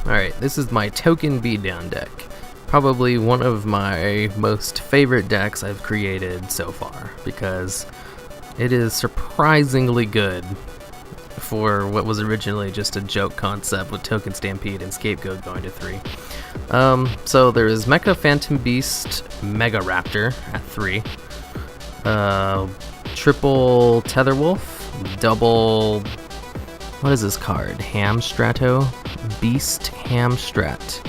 Alright, this is my token Beatdown deck. Probably one of my most favorite decks I've created so far, because it is surprisingly good for what was originally just a joke concept with Token Stampede and Scapegoat going to 3. So there is Mecha Phantom Beast Mega Raptor at 3. Triple Tetherwolf, double, what is this card? Hamstrato, Beast Hamstrat.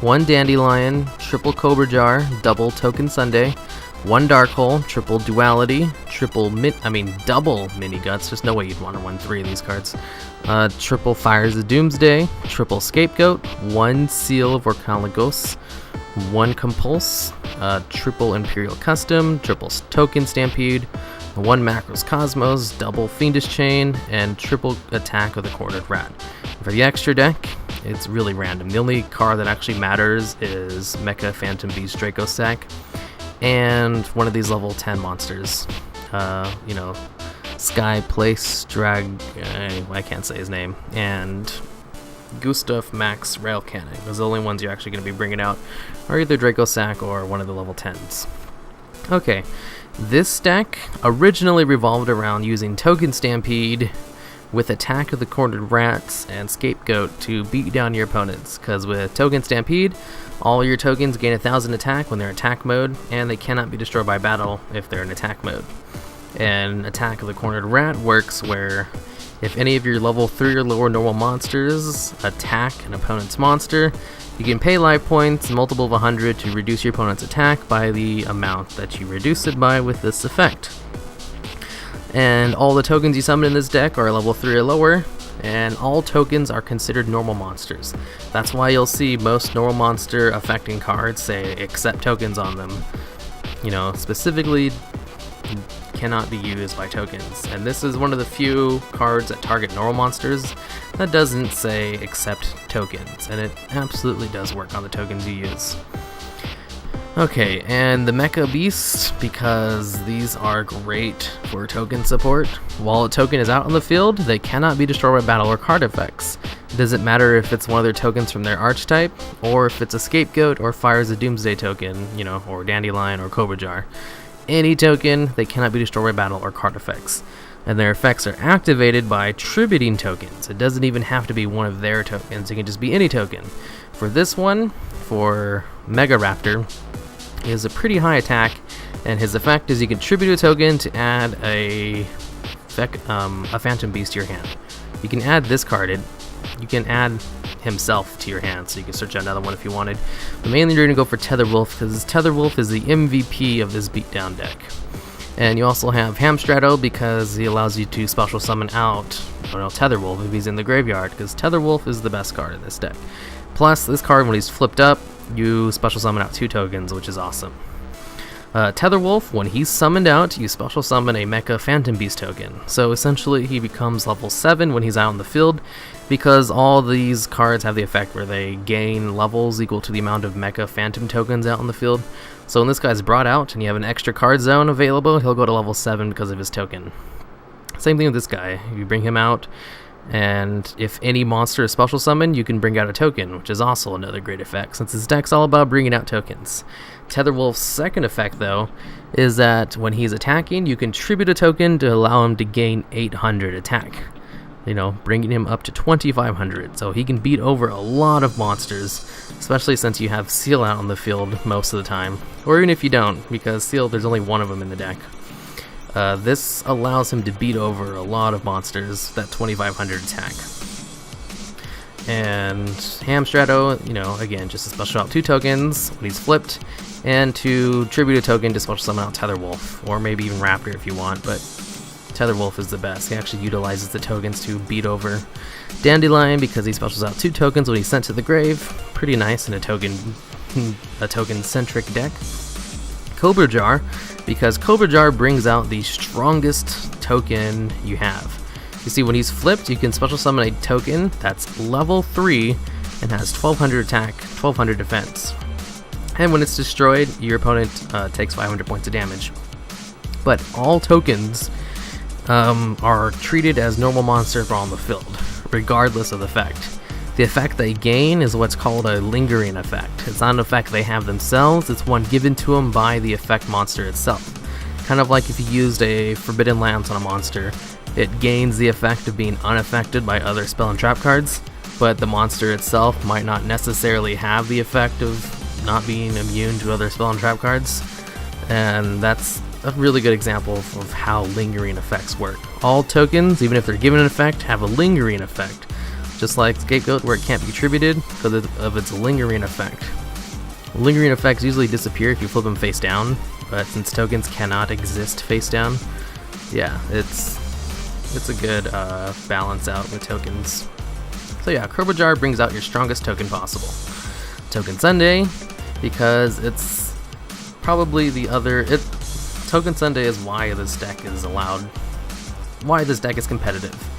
1 Dandelion, triple Cobra Jar, double Token Sunday, 1 Dark Hole, triple Duality, double Mini Guts. There's no way you'd want to run 3 of these cards. Triple Fires of Doomsday, triple Scapegoat, 1 Seal of Orkalagos, 1 Compulse, triple Imperial Custom, triple Token Stampede, 1 Macros Cosmos, double Fiendish Chain, and triple Attack of the Quartered Rat. For the extra deck, it's really random. The only card that actually matters is Mecha Phantom Beast Draco Sack, and one of these level 10 monsters. Sky Place Drag, I can't say his name, and Gustav Max Rail Cannon. Those are the only ones you're actually going to be bringing out, are either Draco Sack or one of the level 10s. Okay, this deck originally revolved around using Token Stampede with Attack of the Cornered Rats and Scapegoat to beat down your opponents, because with Token Stampede, all your tokens gain 1000 attack when they're attack mode, and they cannot be destroyed by battle if they're in attack mode. And Attack of the Cornered Rat works where if any of your level 3 or lower normal monsters attack an opponent's monster, you can pay life points, multiple of 100, to reduce your opponent's attack by the amount that you reduce it by with this effect. And all the tokens you summon in this deck are level 3 or lower, and all tokens are considered normal monsters. That's why you'll see most normal monster affecting cards say accept tokens on them. Specifically cannot be used by tokens. And this is one of the few cards that target normal monsters that doesn't say accept tokens, and it absolutely does work on the tokens you use. Okay, and the Mecha Beast, because these are great for token support. While a token is out on the field, they cannot be destroyed by battle or card effects. It doesn't matter if it's one of their tokens from their archetype, or if it's a Scapegoat or Fires a Doomsday token, or Dandelion or Cobra Jar. Any token, they cannot be destroyed by battle or card effects. And their effects are activated by tributing tokens. It doesn't even have to be one of their tokens, it can just be any token. For this one, for Mega Raptor, he has a pretty high attack, and his effect is you can tribute a token to add a Phantom Beast to your hand. You can add this card, you can add himself to your hand, so you can search out another one if you wanted. But mainly you're going to go for Tetherwolf, because Tetherwolf is the MVP of this beatdown deck. And you also have Hamstrato, because he allows you to special summon out Tetherwolf if he's in the graveyard, because Tetherwolf is the best card in this deck. Plus, this card, when he's flipped up, you special summon out 2 tokens, which is awesome. Tetherwolf, when he's summoned out, you special summon a Mecha Phantom Beast token. So essentially, he becomes level 7 when he's out in the field, because all these cards have the effect where they gain levels equal to the amount of Mecha Phantom tokens out in the field. So when this guy's brought out and you have an extra card zone available, he'll go to level 7 because of his token. Same thing with this guy. You bring him out, and if any monster is special summoned, you can bring out a token, which is also another great effect, since this deck's all about bringing out tokens. Tetherwolf's second effect, though, is that when he's attacking, you can tribute a token to allow him to gain 800 attack, bringing him up to 2500, so he can beat over a lot of monsters, especially since you have Seal out on the field most of the time, or even if you don't, because Seal, there's only one of them in the deck. This allows him to beat over a lot of monsters, that 2500 attack. And Hamstrato, again, just to special out 2 tokens when he's flipped, and to tribute a token to special summon out Tetherwolf, or maybe even Raptor if you want, but Tetherwolf is the best. He actually utilizes the tokens to beat over Dandelion, because he specials out 2 tokens when he's sent to the grave. Pretty nice in a token-centric deck. Cobra Jar, because Cobra Jar brings out the strongest token you have. You see, when he's flipped, you can special summon a token that's level 3 and has 1200 attack, 1200 defense. And when it's destroyed, your opponent takes 500 points of damage. But all tokens are treated as normal monsters on the field, regardless of the effect. The effect they gain is what's called a lingering effect. It's not an effect they have themselves, it's one given to them by the effect monster itself. Kind of like if you used a Forbidden Lance on a monster, it gains the effect of being unaffected by other spell and trap cards, but the monster itself might not necessarily have the effect of not being immune to other spell and trap cards. And that's a really good example of how lingering effects work. All tokens, even if they're given an effect, have a lingering effect. Just like Scapegoat, where it can't be attributed because of its lingering effect. Lingering effects usually disappear if you flip them face down, but since tokens cannot exist face down, yeah, it's a good balance out with tokens. So yeah, Cobra Jar brings out your strongest token possible. Token Sunday, because it's probably Token Sunday is why this deck is competitive.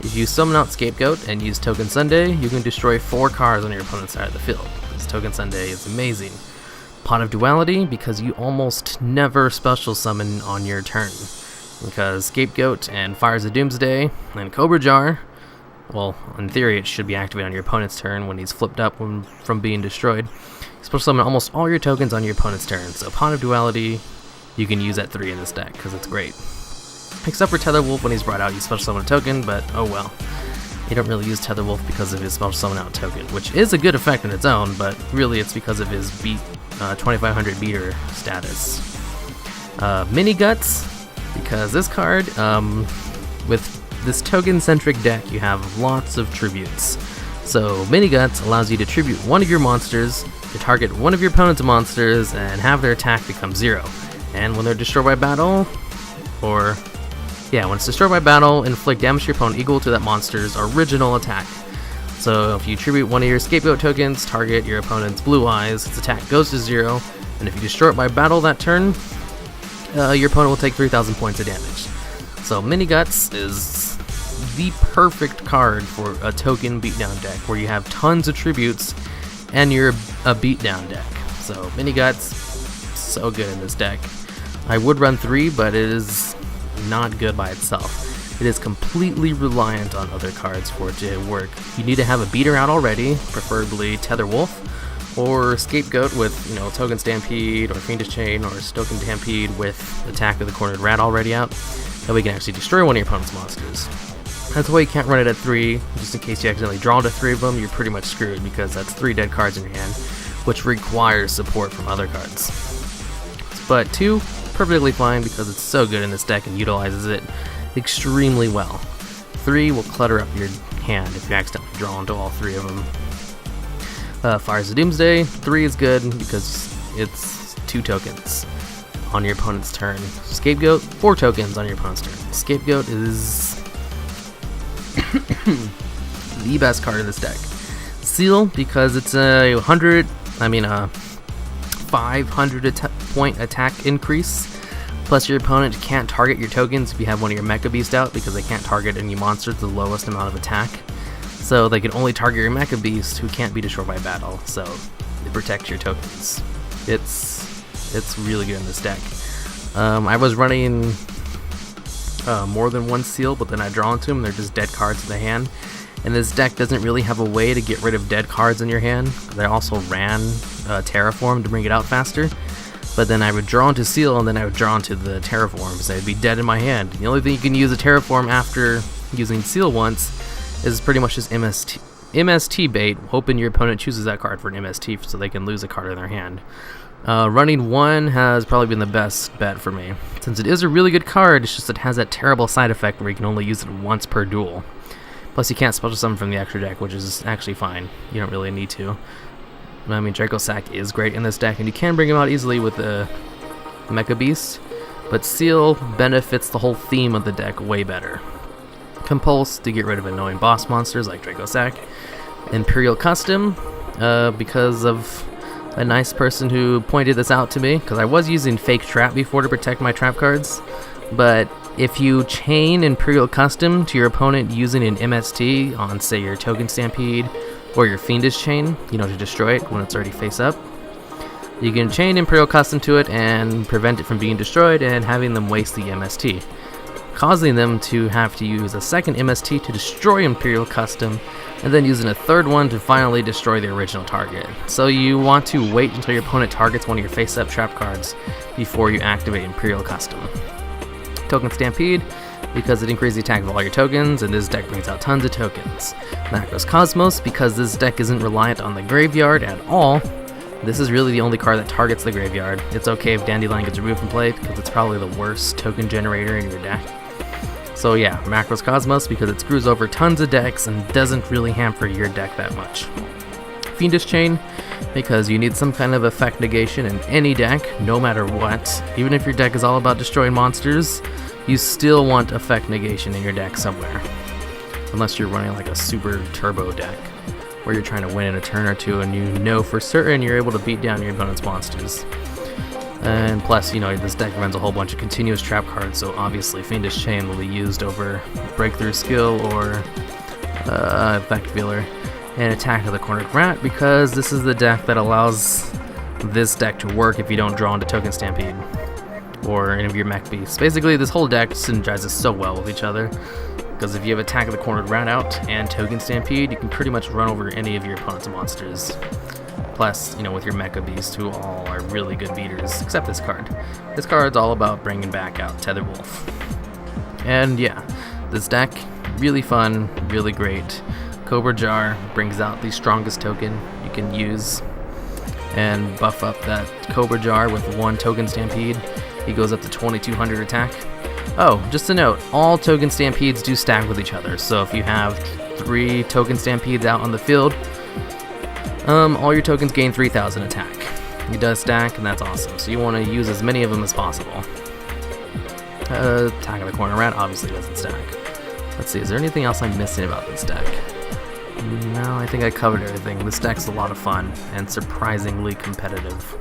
If you summon out Scapegoat and use Token Sunday, you can destroy 4 cards on your opponent's side of the field. This Token Sunday is amazing. Pot of Duality, because you almost never special summon on your turn. Because Scapegoat and Fires of Doomsday and Cobra Jar, well, in theory it should be activated on your opponent's turn when he's flipped up from being destroyed. You special summon almost all your tokens on your opponent's turn, so Pot of Duality you can use at 3 in this deck, because it's great. Except for Tetherwolf when he's brought out, you special summon a token, but oh well. You don't really use Tetherwolf because of his special summon out token, which is a good effect in its own, but really it's because of his 2500 beater status. Mini Guts, because this card, with this token-centric deck, you have lots of tributes. So Mini Guts allows you to tribute one of your monsters, to target one of your opponent's monsters, and have their attack become 0. And when they're destroyed by battle, when it's destroyed by battle, inflict damage to your opponent equal to that monster's original attack. So if you tribute one of your Scapegoat tokens, target your opponent's Blue Eyes, its attack goes to 0, and if you destroy it by battle that turn, your opponent will take 3,000 points of damage. So Mini Guts is the perfect card for a token beatdown deck, where you have tons of tributes, and you're a beatdown deck. So Mini Guts, so good in this deck. I would run 3, but it is not good by itself. It is completely reliant on other cards for it to work. You need to have a beater out already, preferably Tetherwolf, or Scapegoat with, Token Stampede, or Fiendish Chain, or Token Stampede with Attack of the Cornered Rat already out, that we can actually destroy one of your opponent's monsters. That's why you can't run it at 3, just in case you accidentally draw into 3 of them, you're pretty much screwed, because that's 3 dead cards in your hand, which requires support from other cards. But 2, perfectly fine, because it's so good in this deck and utilizes it extremely well. 3 will clutter up your hand if you accidentally draw into all 3 of them. Fires of Doomsday, 3 is good because it's 2 tokens on your opponent's turn. Scapegoat, 4 tokens on your opponent's turn. Scapegoat is the best card in this deck. Seal, because it's a 500 point attack increase, plus your opponent can't target your tokens if you have one of your Mecha Beast out, because they can't target any monsters with the lowest amount of attack. So they can only target your Mecha Beast, who can't be destroyed by battle, so it protects your tokens. It's really good in this deck. I was running more than one seal, but then I draw into them, they're just dead cards in the hand. And this deck doesn't really have a way to get rid of dead cards in your hand. They also ran Terraform to bring it out faster. But then I would draw into Seal, and then I would draw into the Terraform, so they'd be dead in my hand. The only thing you can use a Terraform after using Seal once is pretty much just MST bait, hoping your opponent chooses that card for an MST so they can lose a card in their hand. Running 1 has probably been the best bet for me. Since it is a really good card, it's just it has that terrible side effect where you can only use it once per duel. Plus you can't special summon from the extra deck, which is actually fine. You don't really need to. I mean, Draco Sack is great in this deck, and you can bring him out easily with the Mecha Beast, but Seal benefits the whole theme of the deck way better. Compulse to get rid of annoying boss monsters like Draco Sack. Imperial Custom, because of a nice person who pointed this out to me, because I was using Fake Trap before to protect my trap cards, but if you chain Imperial Custom to your opponent using an MST on, say, your Token Stampede or your Fiendish Chain, to destroy it when it's already face up, you can chain Imperial Custom to it and prevent it from being destroyed and having them waste the MST, causing them to have to use a second MST to destroy Imperial Custom and then using a third one to finally destroy the original target. So you want to wait until your opponent targets one of your face-up trap cards before you activate Imperial Custom. Token Stampede, because it increases the attack of all your tokens, and this deck brings out tons of tokens. Macros Cosmos, because this deck isn't reliant on the graveyard at all. This is really the only card that targets the graveyard. It's okay if Dandelion gets removed from play, because it's probably the worst token generator in your deck. So yeah, Macros Cosmos, because it screws over tons of decks and doesn't really hamper your deck that much. Fiendish Chain, because you need some kind of effect negation in any deck, no matter what. Even if your deck is all about destroying monsters, you still want effect negation in your deck somewhere. Unless you're running like a super turbo deck, where you're trying to win in a turn or two and you know for certain you're able to beat down your opponent's monsters. And plus, you know, this deck runs a whole bunch of continuous trap cards, so obviously Fiendish Chain will be used over Breakthrough Skill or Effect Veiler and Attack of the Cornered Rat, because this is the deck that allows this deck to work if you don't draw into Token Stampede or any of your mech beasts. Basically, this whole deck synergizes so well with each other, because if you have Attack of the Cornered Rat out and Token Stampede, you can pretty much run over any of your opponent's monsters. Plus, you know, with your Mecha Beast, who all are really good beaters, except this card. This card's all about bringing back out Tether Wolf. And yeah, this deck, really fun, really great. Cobra Jar brings out the strongest token you can use, and buff up that Cobra Jar with 1 Token Stampede. He goes up to 2200 attack. Oh, just a note, all Token Stampedes do stack with each other, so if you have 3 Token Stampedes out on the field, all your tokens gain 3000 attack. It does stack, and that's awesome, so you want to use as many of them as possible. Attack of the Corner Rat obviously doesn't stack. Let's see, is there anything else I'm missing about this deck? No, I think I covered everything. This deck's a lot of fun, and surprisingly competitive.